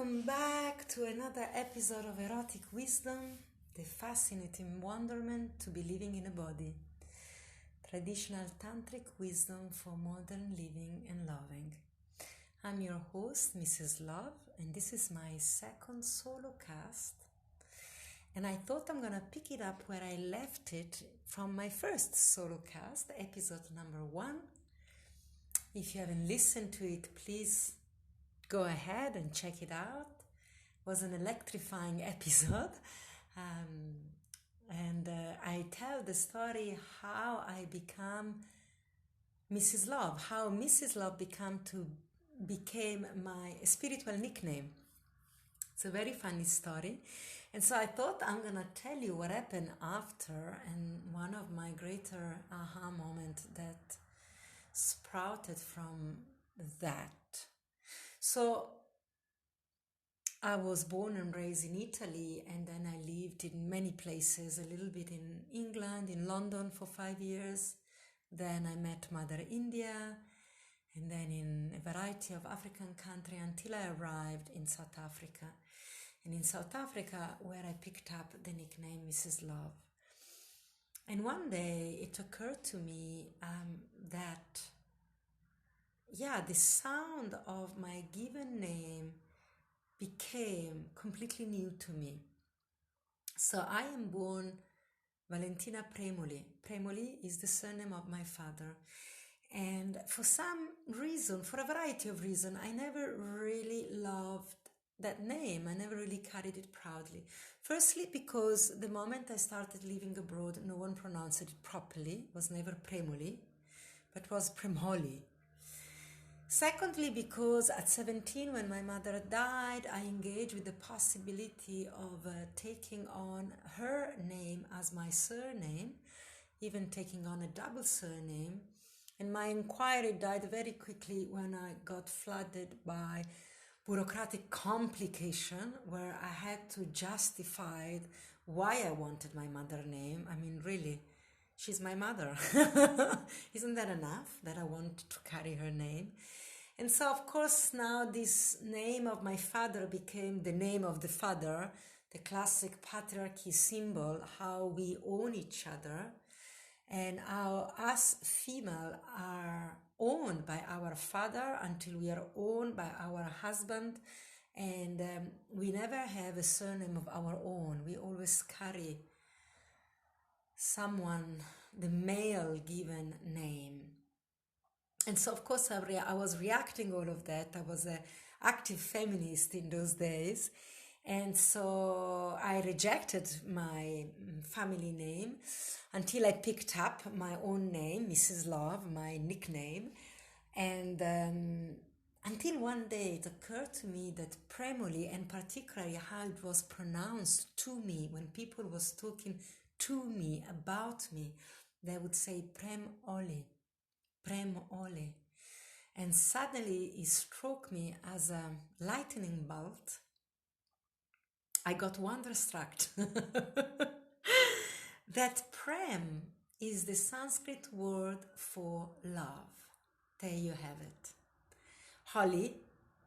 Welcome back to another episode of Erotic Wisdom, the fascinating wonderment to be living in a body. Traditional tantric wisdom for modern living and loving. I'm your host, Mrs. Love, and this is my second Solocast. And I thought I'm gonna pick it up where I left it from my first Solocast, episode number 1. If you haven't listened to it, please go ahead and check it out. It was an electrifying episode. I tell the story how I became Mrs. Love, how Mrs. Love became my spiritual nickname. It's a very funny story. And so I thought I'm going to tell you what happened after, and one of my greater aha moments that sprouted from that. So I was born and raised in Italy, and then I lived in many places, a little bit in England, in London for 5 years. Then I met Mother India, and then in a variety of African countries until I arrived in South Africa. And in South Africa, where I picked up the nickname Mrs. Love. And one day it occurred to me that the sound of my given name became completely new to me. So I am born Valentina Premoli. Premoli is the surname of my father. And for some reason, for a variety of reasons, I never really loved that name. I never really carried it proudly. Firstly, because the moment I started living abroad, no one pronounced it properly. It was never Premoli, but was Premoli. Secondly, because at 17, when my mother died, I engaged with the possibility of taking on her name as my surname, even taking on a double surname. And my inquiry died very quickly when I got flooded by bureaucratic complication, where I had to justify why I wanted my mother name. I mean, really, she's my mother. Isn't that enough that I want to carry her name? And so, of course, now this name of my father became the name of the father, the classic patriarchy symbol, how we own each other, and how us female are owned by our father until we are owned by our husband, and we never have a surname of our own. We always carry someone, the male given name. And so, of course, I was reacting all of that. I was an active feminist in those days. And so I rejected my family name until I picked up my own name, Mrs. Love, my nickname. And until one day it occurred to me that Premoli, and particularly how it was pronounced to me, when people was talking to me, about me, they would say Premoli. Premoli. And suddenly it struck me as a lightning bolt. I got wonderstruck that Prem is the Sanskrit word for love. There you have it. Holly,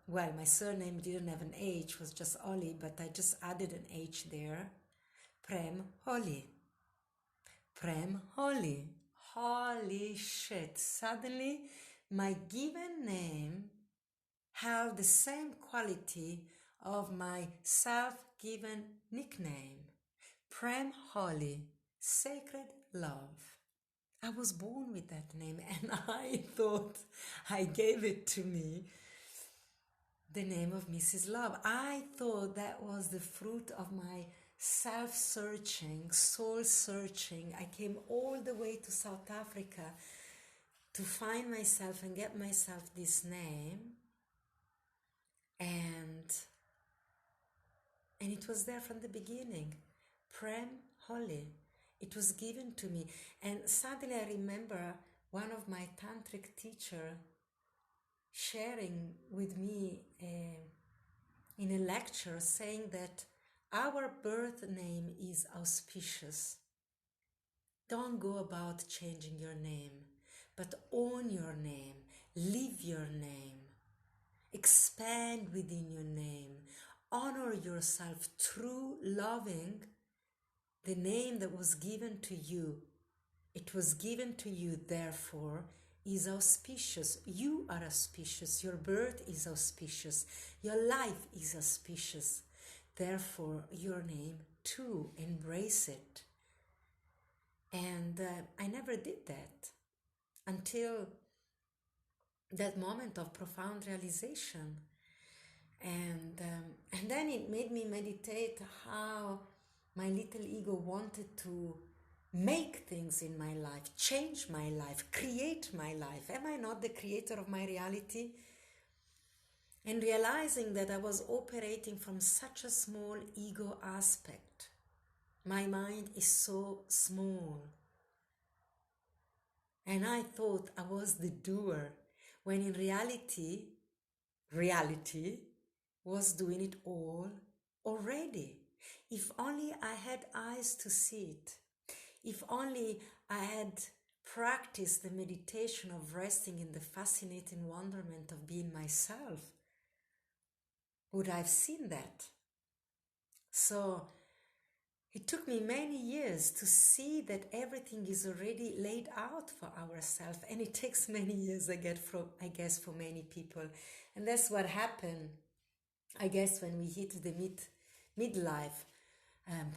well, my surname didn't have an H, was just Holly, but I just added an H there. Prem Holly. Prem Holly. Holy shit, suddenly my given name held the same quality of my self-given nickname. Prem Holly, sacred love. I was born with that name, and I thought I gave it to me, the name of Mrs. Love. I thought that was the fruit of my self-searching, soul-searching. I came all the way to South Africa to find myself and get myself this name. And it was there from the beginning. Prem Holly. It was given to me. And suddenly I remember one of my tantric teacher sharing with me in a lecture, saying that our birth name is auspicious. Don't go about changing your name, but own your name, live your name. Expand within your name. Honor yourself through loving the name that was given to you. It was given to you, therefore, is auspicious. You are auspicious. Your birth is auspicious. Your life is auspicious. Therefore, your name too. Embrace it. And I never did that until that moment of profound realization. And then it made me meditate how my little ego wanted to make things in my life, change my life, create my life. Am I not the creator of my reality? And realizing that I was operating from such a small ego aspect. My mind is so small. And I thought I was the doer, when in reality was doing it all already. If only I had eyes to see it. If only I had practiced the meditation of resting in the fascinating wonderment of being myself, would I have seen that? So it took me many years to see that everything is already laid out for ourselves, and it takes many years, I guess, for many people. And that's what happened, I guess, when we hit the midlife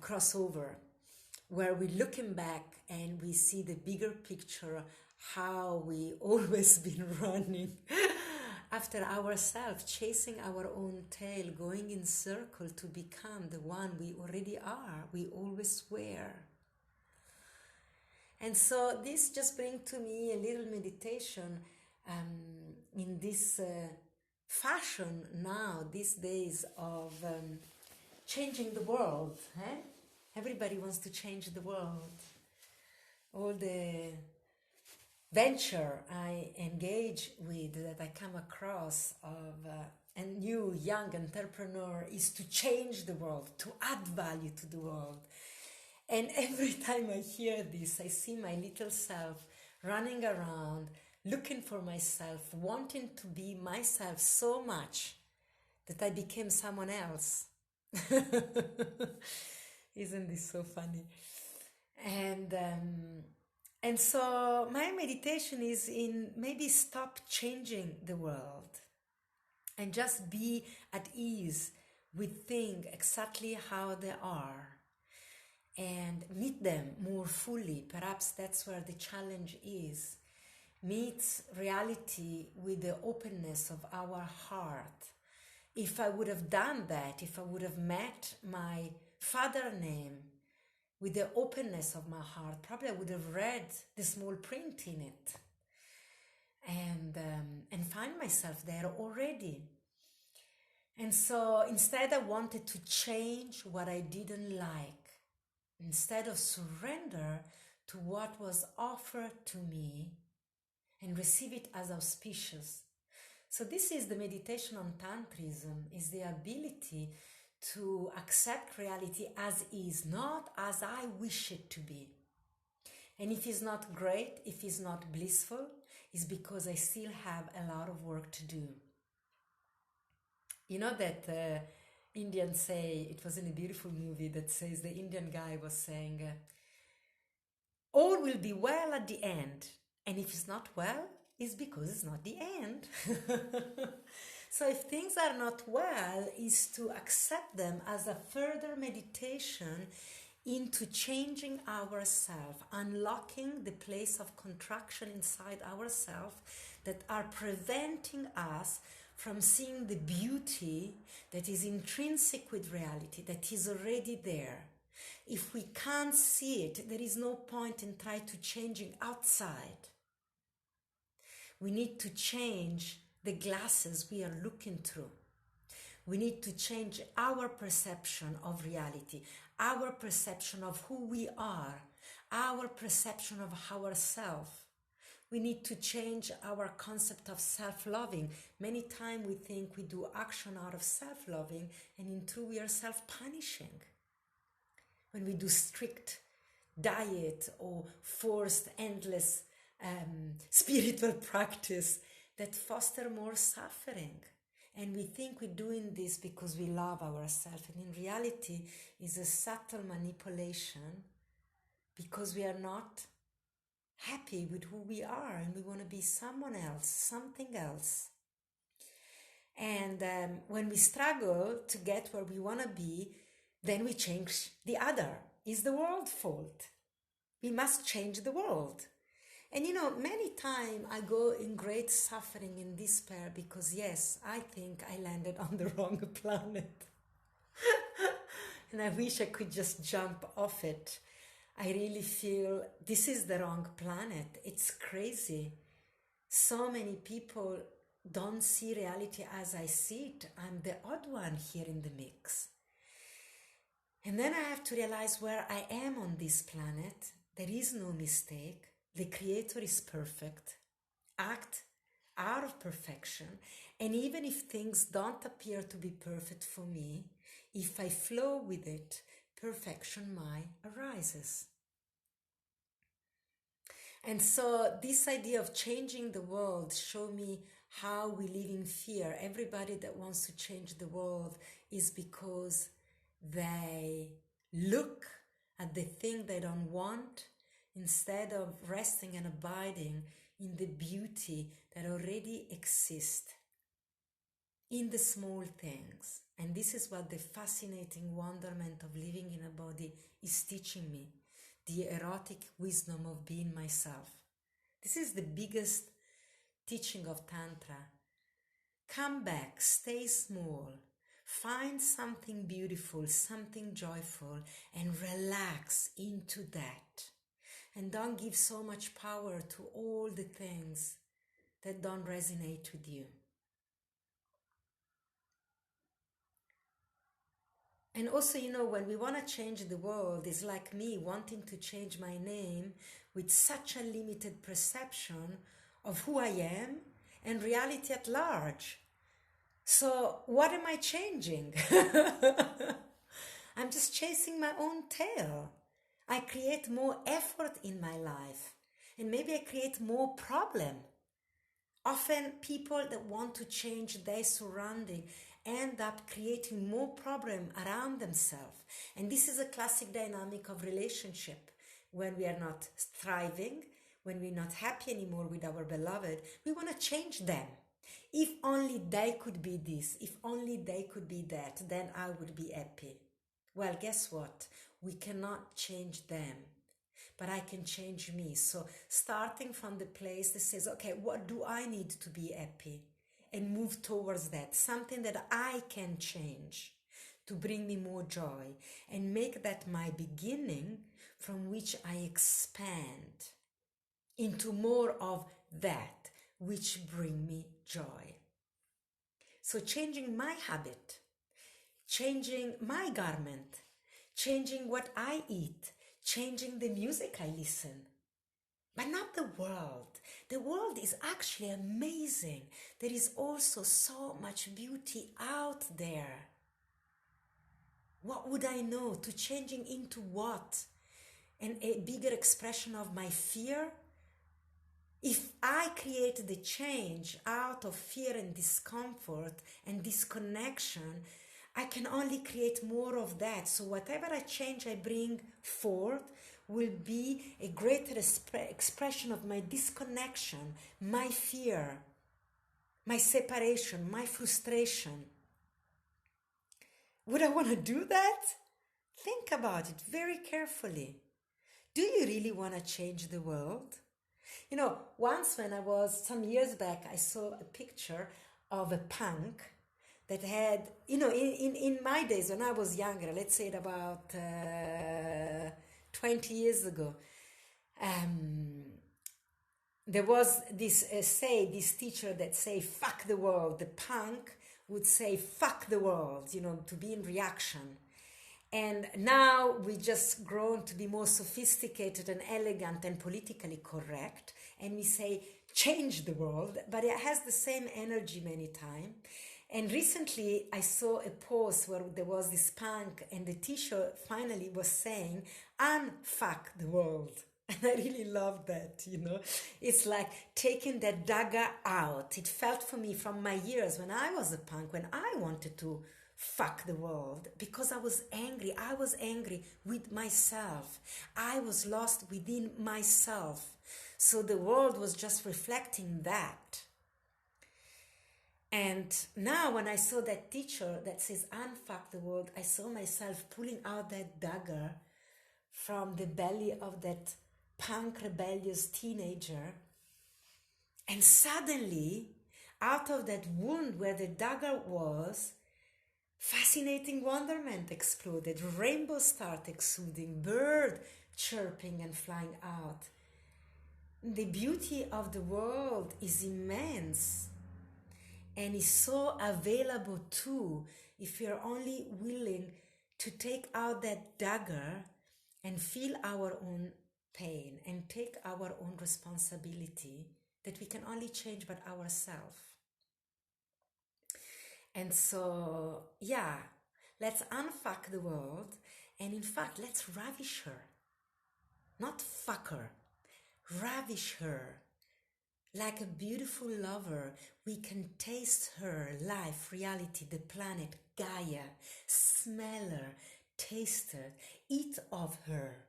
crossover, where we're looking back and we see the bigger picture, how we always been running after ourselves, chasing our own tail, going in circle to become the one we already are, we always were. And so this just brings to me a little meditation in this fashion now, these days of changing the world. Everybody wants to change the world. All the venture I engage with, that I come across of a new young entrepreneur, is to change the world, to add value to the world. And every time I hear this, I see my little self running around, looking for myself, wanting to be myself so much that I became someone else. Isn't this so funny? And so my meditation is in maybe stop changing the world and just be at ease with things exactly how they are and meet them more fully. Perhaps that's where the challenge is. Meet reality with the openness of our heart. If I would have done that, if I would have met my father name with the openness of my heart, probably I would have read the small print in it and find myself there already. And so instead I wanted to change what I didn't like, instead of surrender to what was offered to me and receive it as auspicious. So this is the meditation on Tantrism, is the ability to accept reality as is, not as I wish it to be. And if it's not great, if it's not blissful, it's because I still have a lot of work to do. You know that Indians say, it was in a beautiful movie that says, the Indian guy was saying, all will be well at the end. And if it's not well, it's because it's not the end. So if things are not well, is to accept them as a further meditation into changing ourselves, unlocking the place of contraction inside ourselves that are preventing us from seeing the beauty that is intrinsic with reality, that is already there. If we can't see it, there is no point in trying to changing outside. We need to change the glasses we are looking through. We need to change our perception of reality, our perception of who we are, our perception of ourselves. We need to change our concept of self-loving. Many times we think we do action out of self-loving, and in truth we are self-punishing. When we do strict diet or forced, endless spiritual practice that foster more suffering. And we think we're doing this because we love ourselves. And in reality, it's a subtle manipulation because we are not happy with who we are and we want to be someone else, something else. And when we struggle to get where we want to be, then we change the other. Is the world's fault? We must change the world. And many times I go in great suffering and despair because, yes, I think I landed on the wrong planet. And I wish I could just jump off it. I really feel this is the wrong planet. It's crazy. So many people don't see reality as I see it. I'm the odd one here in the mix. And then I have to realize where I am on this planet. There is no mistake. The Creator is perfect. Act out of perfection. And even if things don't appear to be perfect for me, if I flow with it, perfection might arises. And so this idea of changing the world show me how we live in fear. Everybody that wants to change the world is because they look at the thing they don't want instead of resting and abiding in the beauty that already exists in the small things. And this is what the fascinating wonderment of living in a body is teaching me. The erotic wisdom of being myself. This is the biggest teaching of Tantra. Come back, stay small, find something beautiful, something joyful, and relax into that. And don't give so much power to all the things that don't resonate with you. And also, when we want to change the world, it's like me wanting to change my name with such a limited perception of who I am and reality at large. So what am I changing? I'm just chasing my own tail. I create more effort in my life. And maybe I create more problem. Often people that want to change their surrounding end up creating more problem around themselves. And this is a classic dynamic of relationship. When we are not thriving, when we're not happy anymore with our beloved, we want to change them. If only they could be this, if only they could be that, then I would be happy. Well, guess what? We cannot change them, but I can change me. So starting from the place that says, okay, what do I need to be happy? And move towards that, something that I can change to bring me more joy and make that my beginning from which I expand into more of that which bring me joy. So changing my habit, changing my garment, changing what I eat, changing the music I listen, but not the world. The world is actually amazing. There is also so much beauty out there. What would I know? To changing into what? And a bigger expression of my fear? If I create the change out of fear and discomfort and disconnection, I can only create more of that. So whatever I change I bring forth will be a greater expression of my disconnection, my fear, my separation, my frustration. Would I want to do that? Think about it very carefully. Do you really want to change the world? Once when I was, some years back, I saw a picture of a punk that had, in my days when I was younger, let's say about 20 years ago, there was this teacher that say, fuck the world. The punk would say, fuck the world, to be in reaction. And now we just grown to be more sophisticated and elegant and politically correct. And we say, change the world, but it has the same energy many times. And recently I saw a post where there was this punk and the t-shirt finally was saying, unfuck the world. And I really love that, It's like taking that dagger out. It felt for me from my years when I was a punk, when I wanted to fuck the world because I was angry. I was angry with myself. I was lost within myself. So the world was just reflecting that. And now when I saw that teacher that says unfuck the world, I saw myself pulling out that dagger from the belly of that punk rebellious teenager, and suddenly out of that wound where the dagger was, fascinating wonderment exploded, rainbow start exuding, bird chirping and flying out. The beauty of the world is immense and is so available too if you're only willing to take out that dagger and feel our own pain and take our own responsibility that we can only change but ourselves. And so, yeah, let's unfuck the world, and in fact, let's ravish her. Not fuck her, ravish her. Like a beautiful lover, we can taste her life, reality, the planet, Gaia, smell her, taste her, eat of her,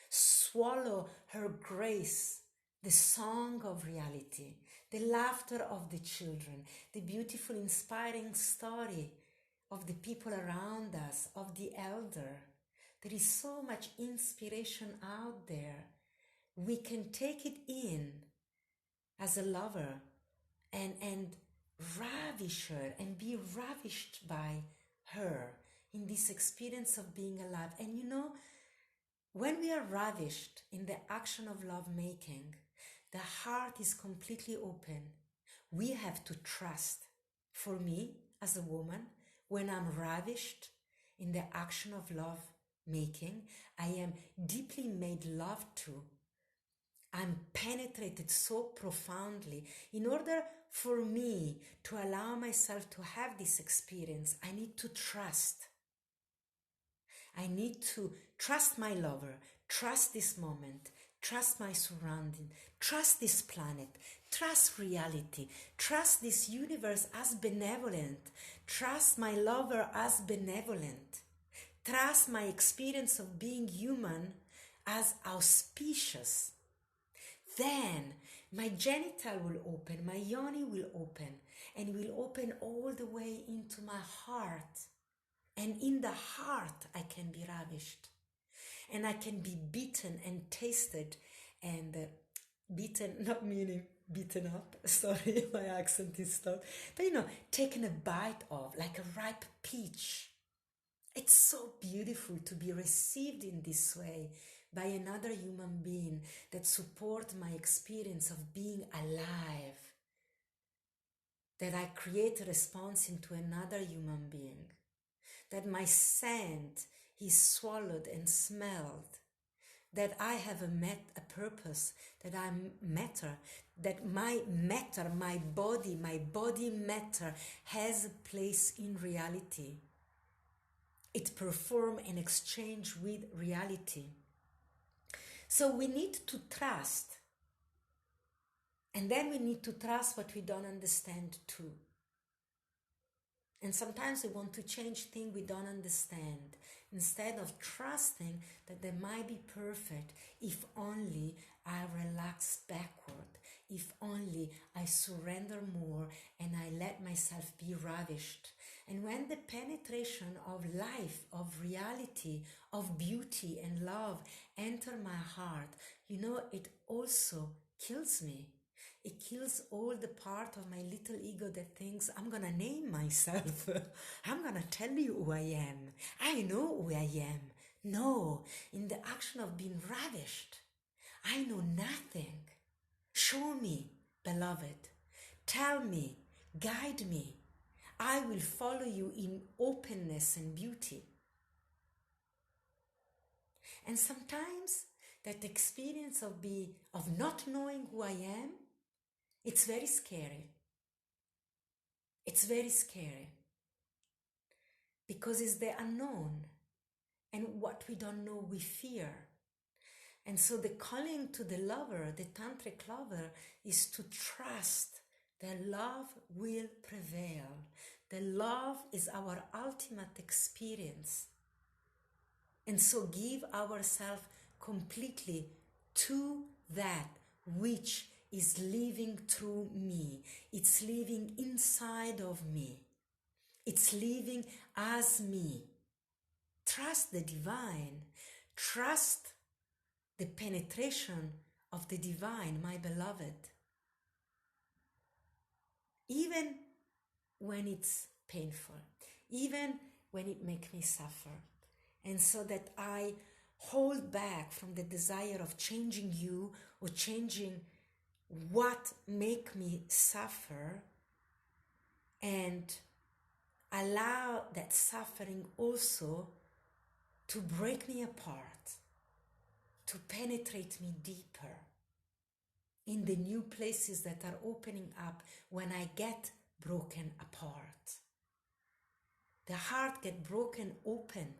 swallow her grace, the song of reality, the laughter of the children, the beautiful, inspiring story of the people around us, of the elder. There is so much inspiration out there. We can take it in as a lover and ravish her and be ravished by her in this experience of being alive. And when we are ravished in the action of love making, the heart is completely open. We have to trust. For me, as a woman, when I'm ravished in the action of love making, I am deeply made love to. I'm penetrated so profoundly. In order for me to allow myself to have this experience, I need to trust. I need to trust my lover, trust this moment, trust my surrounding, trust this planet, trust reality, trust this universe as benevolent, trust my lover as benevolent, trust my experience of being human as auspicious. Then my genital will open, my yoni will open, and will open all the way into my heart. And in the heart, I can be ravished. And I can be beaten and tasted and beaten, not meaning beaten up, sorry, my accent is tough, but taken a bite of, like a ripe peach. It's so beautiful to be received in this way by another human being that supports my experience of being alive, that I create a response into another human being, that my scent is swallowed and smelled, that I have a purpose, that I matter, that my matter, my body matter has a place in reality. It performs an exchange with reality. So we need to trust. And then we need to trust what we don't understand too. And sometimes we want to change things we don't understand, instead of trusting that they might be perfect if only I relax backward, if only I surrender more and I let myself be ravished. And when the penetration of life, of reality, of beauty and love enter my heart, it also kills me. It kills all the part of my little ego that thinks I'm gonna name myself. I'm gonna tell you who I am. I know who I am. No, in the action of being ravished, I know nothing. Show me, beloved. Tell me, guide me. I will follow you in openness and beauty. And sometimes that experience of not knowing who I am, it's very scary. It's very scary. Because it's the unknown. And what we don't know, we fear. And so the calling to the lover, the tantric lover, is to trust that love will prevail. The love is our ultimate experience. And so give ourselves completely to that which is living through me. It's living inside of me. It's living as me. Trust the divine. Trust the penetration of the divine, my beloved. Even when it's painful, even when it makes me suffer. And so that I hold back from the desire of changing you or changing what make me suffer, and allow that suffering also to break me apart, to penetrate me deeper in the new places that are opening up when I get broken apart. The heart gets broken open.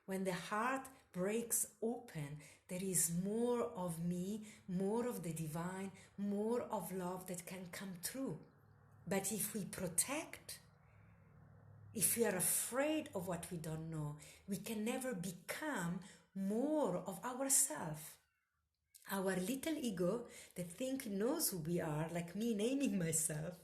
When the heart breaks open, there is more of me, more of the divine, more of love that can come through. But if we protect, if we are afraid of what we don't know, we can never become more of ourselves. Our little ego that think knows who we are, like me naming myself,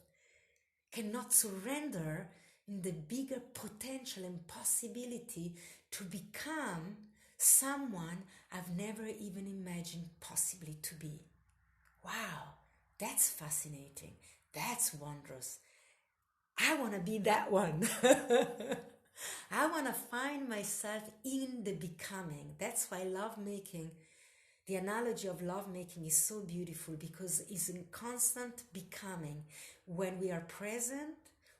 cannot surrender in the bigger potential and possibility to become someone I've never even imagined possibly to be. Wow, that's fascinating. That's wondrous. I want to be that one. I want to find myself in the becoming. That's why lovemaking, the analogy of lovemaking is so beautiful, because it's in constant becoming. When we are present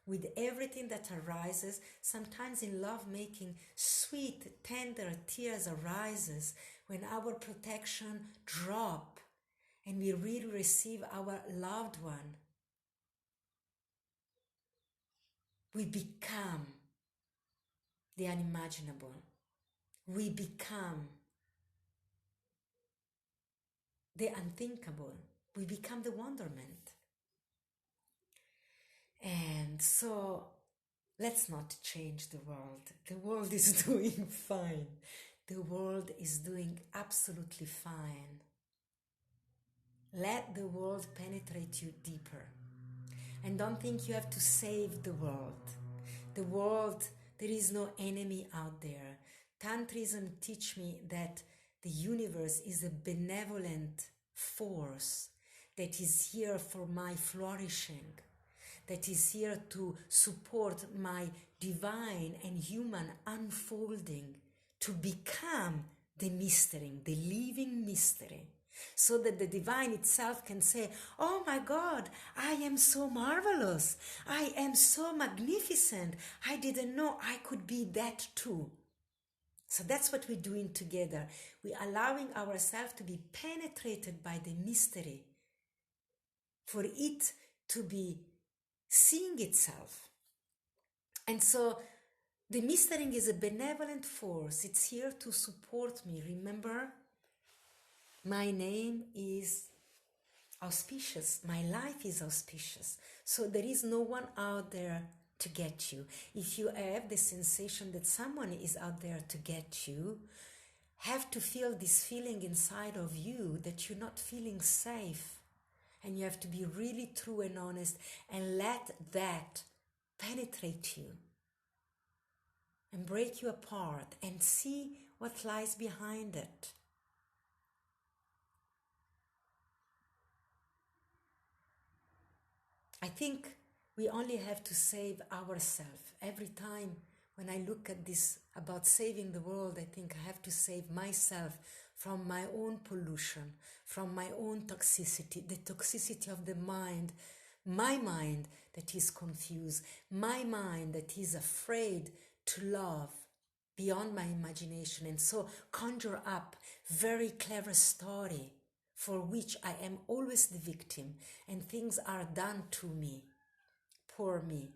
with everything that arises, sometimes in lovemaking, sweet, tender tears arises when our protection drop and we really receive our loved one. We become the unimaginable. We become the unthinkable. We become the wonderment. And so let's not change the world. The world is doing fine. The world is doing absolutely fine. Let the world penetrate you deeper. And don't think you have to save the world. The world, there is no enemy out there. Tantrism teach me that the universe is a benevolent force that is here for my flourishing, that is here to support my divine and human unfolding, to become the mystery, the living mystery, so that the divine itself can say, oh my God, I am so marvelous. I am so magnificent. I didn't know I could be that too. So that's what we're doing together. We're allowing ourselves to be penetrated by the mystery, for it to be seeing itself. And so the mystery is a benevolent force. It's here to support me. Remember, my name is auspicious. My life is auspicious. So there is no one out there to get you. If you have the sensation that someone is out there to get you, have to feel this feeling inside of you that you're not feeling safe. And you have to be really true and honest and let that penetrate you and break you apart and see what lies behind it. I think we only have to save ourselves. Every time when I look at this about saving the world, I think I have to save myself from my own pollution, from my own toxicity, the toxicity of the mind, my mind that is confused, my mind that is afraid to love beyond my imagination, and so conjure up very clever story for which I am always the victim and things are done to me. Poor me.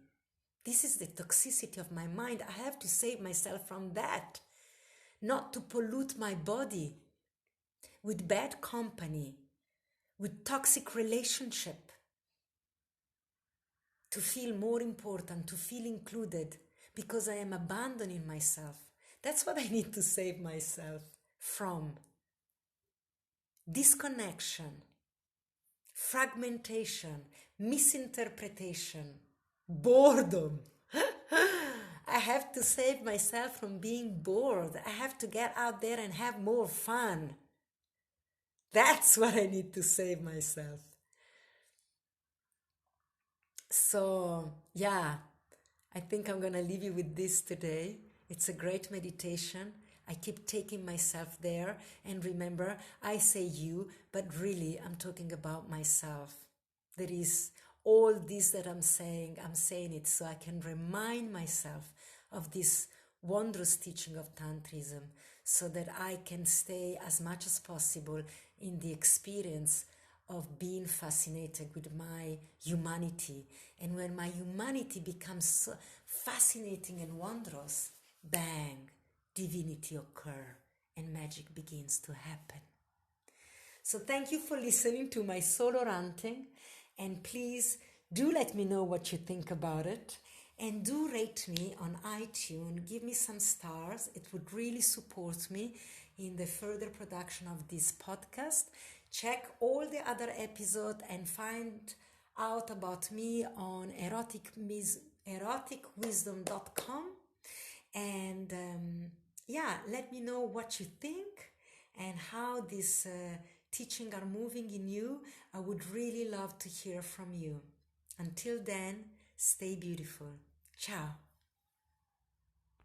This is the toxicity of my mind. I have to save myself from that, not to pollute my body with bad company, with toxic relationship, to feel more important, to feel included, because I am abandoning myself. That's what I need to save myself from. Disconnection, fragmentation, misinterpretation, boredom. I have to save myself from being bored. I have to get out there and have more fun. That's what I need to save myself. So, yeah, I think I'm going to leave you with this today. It's a great meditation. I keep taking myself there. And remember, I say you, but really I'm talking about myself. There is all this that I'm saying it so I can remind myself of this wondrous teaching of Tantrism, so that I can stay as much as possible in the experience of being fascinated with my humanity. And when my humanity becomes so fascinating and wondrous, bang, divinity occurs and magic begins to happen. So thank you for listening to my solo ranting, and please do let me know what you think about it, and do rate me on iTunes. Give me some stars. It would really support me in the further production of this podcast. Check all the other episodes and find out about me on eroticwisdom.com. And let me know what you think and how these teaching are moving in you. I would really love to hear from you. Until then, stay beautiful. Ciao.